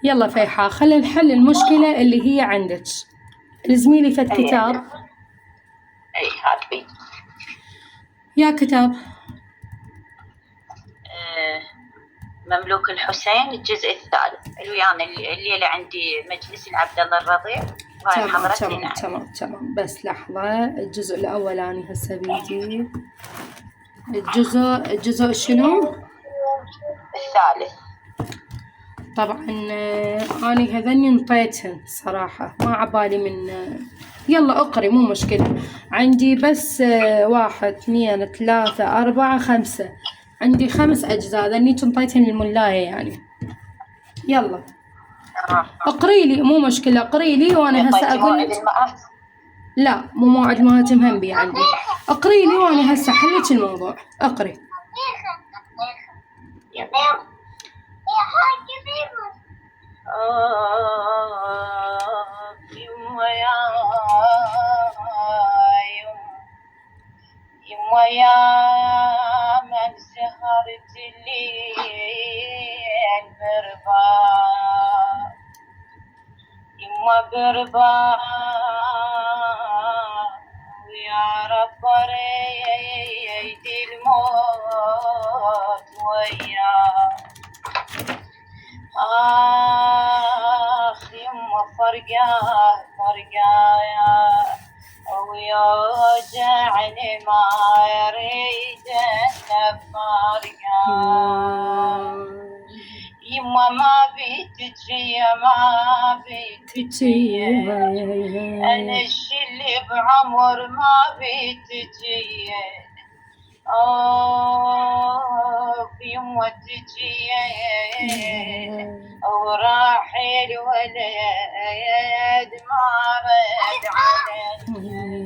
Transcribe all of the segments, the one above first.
يلا فيحاء، خلينا نحل المشكلة اللي هي عندك. لزميلي فد كتاب. اي هات بي. يا كتاب مملوك الحسين الجزء الثالث. الويانا الليلة عندي مجلس العبد الله الرضيع، وهاي محاضرتي. تمام بس لحظة. الجزء الأولاني هسه بيجي. الجزء شنو؟ الثالث. طبعا أنا هذني نطيتهن صراحة، ما عبالي من يلا أقري مو مشكلة. عندي بس 1 2 3 4 5، عندي 5 أجزاء. ذني نطيتهن الملاية يعني. يلا اقري لي مو مشكلة، اقري لي وانا هسه اقول. لا مو موعد المهاتم هم بي عندي. اقري لي وانا هسه حلت الموضوع. اقري. يما يا من سهرت الليل بربا، يما بربا ويا رب ريد الموت ويا يما فرقا يا ويوجعني ما يريد النفارقة. يما ما بيتجي أنا اللي بعمر ما بيتجي. يما تجي وراح الولد ما رد علي. يما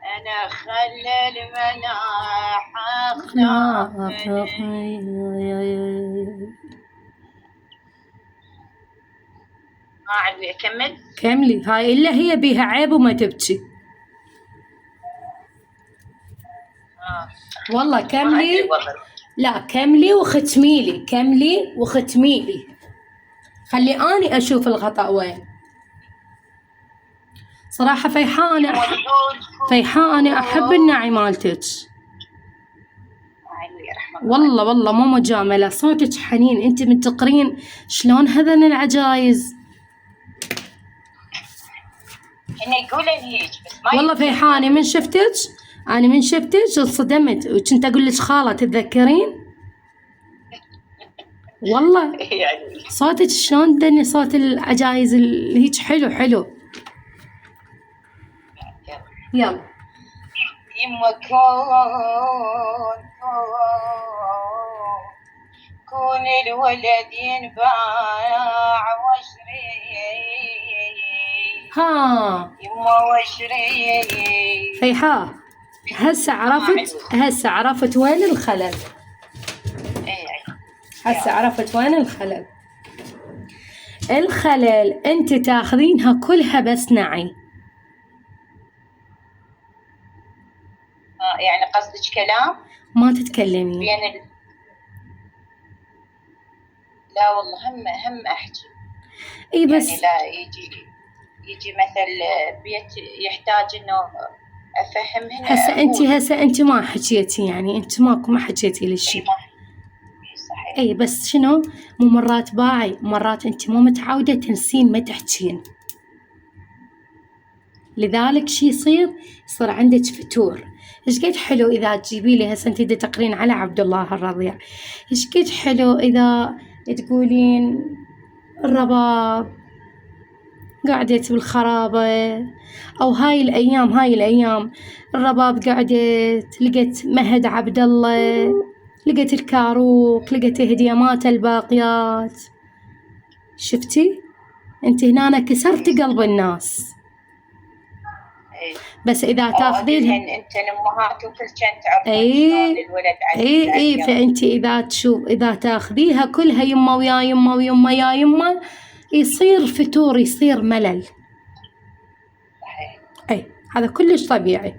أنا خلى المناح أخلافني. ما أعرف أكمل. كملي. هاي إلا هي بيها عيب وما تبكي. والله كملي. لا كملي وختميلي، كملي وختميلي، خلي أني أشوف الخطأ وين. صراحة فيحاء أنا أحب النعي مالتك. والله مو مجاملة، صوتك حنين. أنت من تقرين شلون هذن العجايز. والله فيحاء أنا من شفتك انصدمت، وكنت أقول لك خالة تتذكرين؟ والله صوتك شلون دني صوت العجايز اللي هيك حلو. يلا. يما كون الولد ينباع وشري. يما وشري. فيحاء هسه عرفت وين الخلل. هسه عرفت وين الخلل. انت تاخذينها كلها بس نعي. يعني قصدك كلام ما تتكلمين. لا والله هم احكي. اي بس يعني لا يجي مثل بيت يحتاج انه افهمهن. هسه انت ما حكيتي، يعني انت ما حكيتي للشيء. صحيح. اي بس شنو، مو مرات باعي، مرات انت مو متعودة تنسين ما تحكين، لذلك شي يصير عندك فتور. ايش قد حلو اذا تجيبي لي هسه انت تقرين على عبد الله الرضيع، ايش قد حلو اذا تقولين الرباب قعدت بالخرابة، او هاي الايام الرباب قعدت لقيت مهد عبد الله، لقيت الكاروك، لقيت هديمات الباقيات. شفتي انت هنا كسرتي قلب الناس. بس اذا تاخذينها انت الامهات وكل شيء تعرفين شلون الولد عزيز. اي فانت اذا تاخذيها كلها يما ويا يما يا يما يصير فتور، يصير ملل. صحيح. اي هذا كلش طبيعي.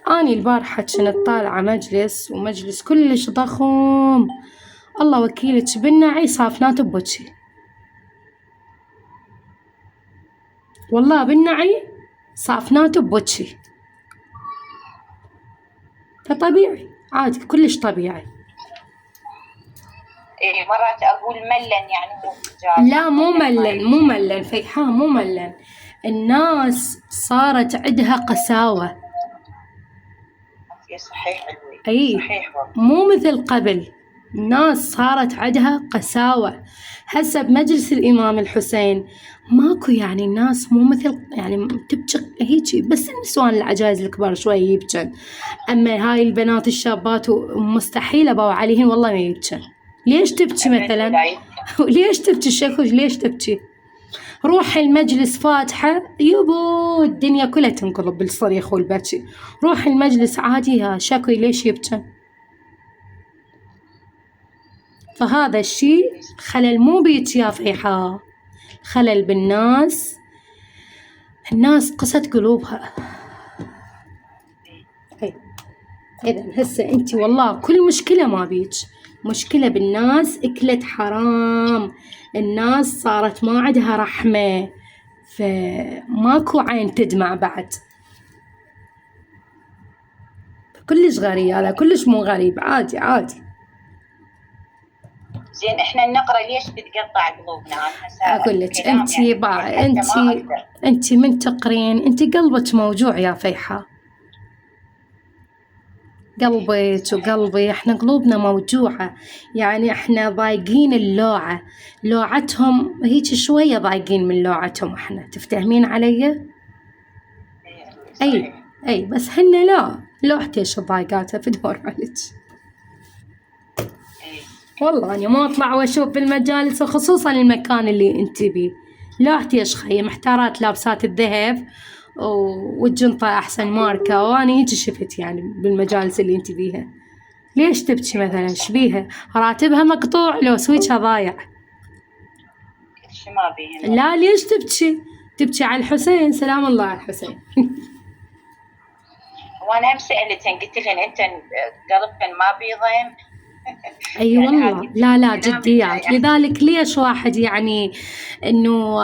أني البارحة كنت طالعة مجلس، ومجلس كلش ضخم، الله وكيلك بالنعي صافنات بوجهي، والله بالنعي صافنات بوجهي. فطبيعي عادي، كلش طبيعي. إيه مرات أقول ملن يعني مو رجال. لا مو ملن فيحاء، مو ملن. الناس صارت عندها قساوة. صحيح علوي. أي صحيح والله. مو مثل قبل، الناس صارت عندها قساوة. هسه بمجلس الإمام الحسين ماكو يعني الناس مو مثل يعني تبكي هيجي، بس النسوان العجايز الكبار شوي يبكن، أما هاي البنات الشابات مستحيل أبو عليهن والله ما يبكن. ليش تبكي مثلا؟ ليش تبكي الشيخوش؟ ليش تبكي؟ روح المجلس فاتحة يبو الدنيا كلها تنقلب بالصريخ والبكي. روح المجلس عادي، يا شكوي ليش يبكن؟ فهذا الشيء خلل مو بيك يا فيحاء، خلل بالناس. الناس قست قلوبها. إذا هسه أنت والله كل مشكلة ما بيك، مشكلة بالناس أكلت حرام. الناس صارت ما عندها رحمة، فماكو عين تدمع بعد. كلش غريب هذا، كلش مو غريب، عادي عادي. زين احنا النقرة ليش بتقطع قلوبنا؟ اقول لك انت انت من تقرين انت قلبك موجوع يا فيحاء، قلبك وقلبي احنا قلوبنا موجوعة. يعني احنا ضايقين اللوعة، لوعتهم هيك شوية ضايقين من لوعتهم احنا، تفتهمين علي؟ اي بس هن لا لوحتي ايش ضايقاتها في دور عليك. والله أنا ما أطلع وأشوف بالمجالس، وخصوصا المكان اللي أنت بيه لوحتي إيش خيي محتارات لابسات الذهب والجنطة أحسن ماركة، وأنا هيك شفت يعني بالمجالس اللي أنت بيها. ليش تبكي مثلا؟ إيش بيها؟ راتبها مقطوع لو سويتها ضايع. لا ليش تبكي؟ تبكي على الحسين، سلام الله على الحسين. وأنا هم سألتهن قلت لهن أنت قلبكن ما بيضم. اي يعني والله لا جديات. لذلك ليش واحد يعني انه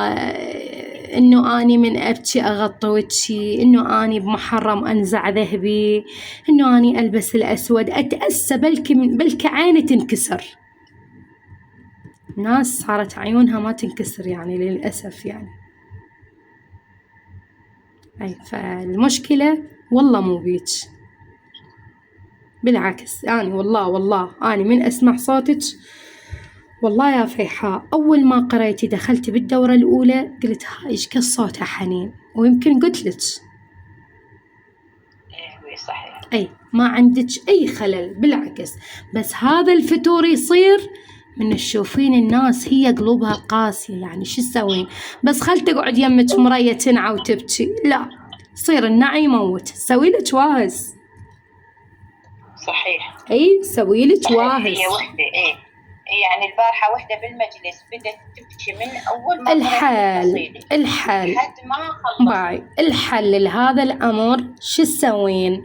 اني من ابكي اغطي وجهي، انه اني بمحرم انزع ذهبي، انه اني البس الاسود اتاسى بلكي عيني تنكسر. ناس صارت عيونها ما تنكسر يعني للاسف يعني. اي فالمشكله والله مو بيك، بالعكس يعني والله أنا من أسمع صوتك والله يا فيحاء أول ما قريتي دخلتي بالدورة الأولى قلت هاي إيش صوتها حنين، ويمكن قلت لك صحيح. أي ما عندك أي خلل بالعكس، بس هذا الفتور يصير من تشوفين الناس هي قلوبها قاسية. يعني شو تسوين؟ بس خل تقعد يمك مرية تنعى وتبكي؟ لا، صير النعي يموت، سوي لك واهس. صحيح. اي سوي لك واهس. هي وحده يعني البارحه وحده بالمجلس بدت تبكي من اول ما الحل لحد ما خلصت. الحل لهذا الامر شو تسوين؟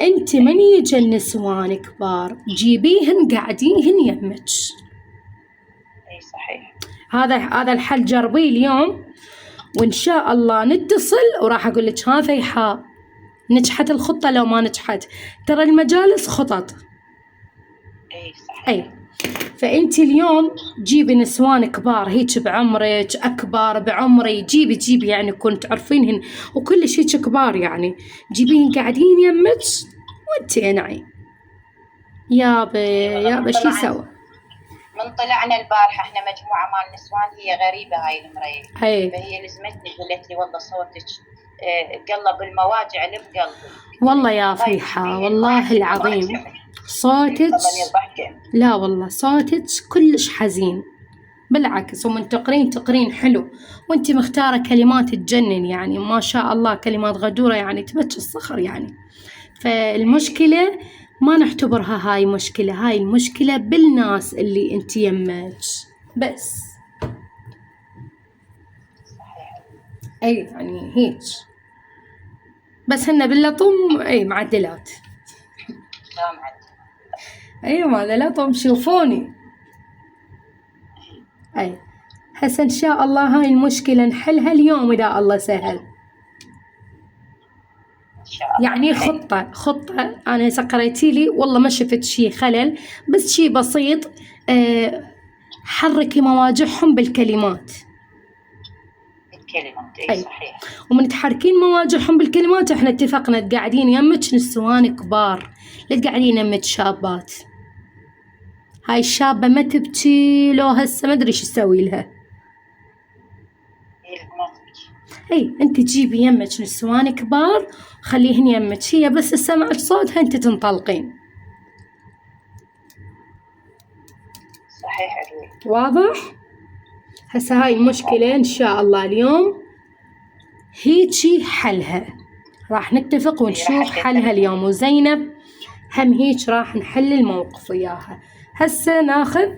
انت من يجي النسوان كبار جيبيهن قاعديهن يمك. اي صحيح. هذا الحل، جربيه اليوم وان شاء الله نتصل وراح اقول لك ها فيحاء نجحت الخطة لو ما نجحت. ترى المجالس خطط. اي صحيح. اي فانت اليوم جيبي نسوان كبار هيك بعمرك، اكبر بعمري، جيبي يعني كنت تعرفينهن وكل شيء كبار، يعني جيبيهن قاعدين يمك وانت انعي. يابا شو يسوى؟ من طلعنا البارحة احنا مجموعة مال نسوان، هي غريبة هاي المرية، فهي لزمتني قالت لي والله صوتك قلب المواجع اللي بقلبي. والله يا فيحاء والله العظيم صوتك لا والله صوتك كلش حزين بالعكس، ومن تقرين حلو، وانت مختارة كلمات تجنن يعني ما شاء الله، كلمات غدورة يعني تبكي الصخر يعني. فالمشكلة ما نعتبرها هاي مشكلة، هاي المشكلة بالناس اللي انت يمك بس. اي يعني هيك. بس هن باللطم اي معدلات. لا معدل. اي ما لطم شوفوني. اي هسه ان شاء الله هاي المشكلة نحلها اليوم اذا الله سهل. ان شاء الله. يعني خطة انا هسه قريتي لي والله ما شفت شي خلل، بس شي بسيط. حركي مواجعهم بالكلمات. اي صحيح. ومن تحركين مواجعهم بالكلمات احنا اتفقنا تقعدين يمك نسوان كبار، لا تقعدين يمك شابات. هاي الشابة ما تبكي لو هسه ما ادري ايش اسوي لها. هي ما تبكي. اي انت جيبي يمك نسوان كبار خليهن يمك، هي بس تسمعك صوتها انت تنطلقين. صحيح أدوي. واضح؟ هسه هاي المشكلة ان شاء الله اليوم هيجي حلها، راح نتفق ونشوف حلها اليوم، وزينب هم هيك راح نحل الموقف وياها. هسه ناخذ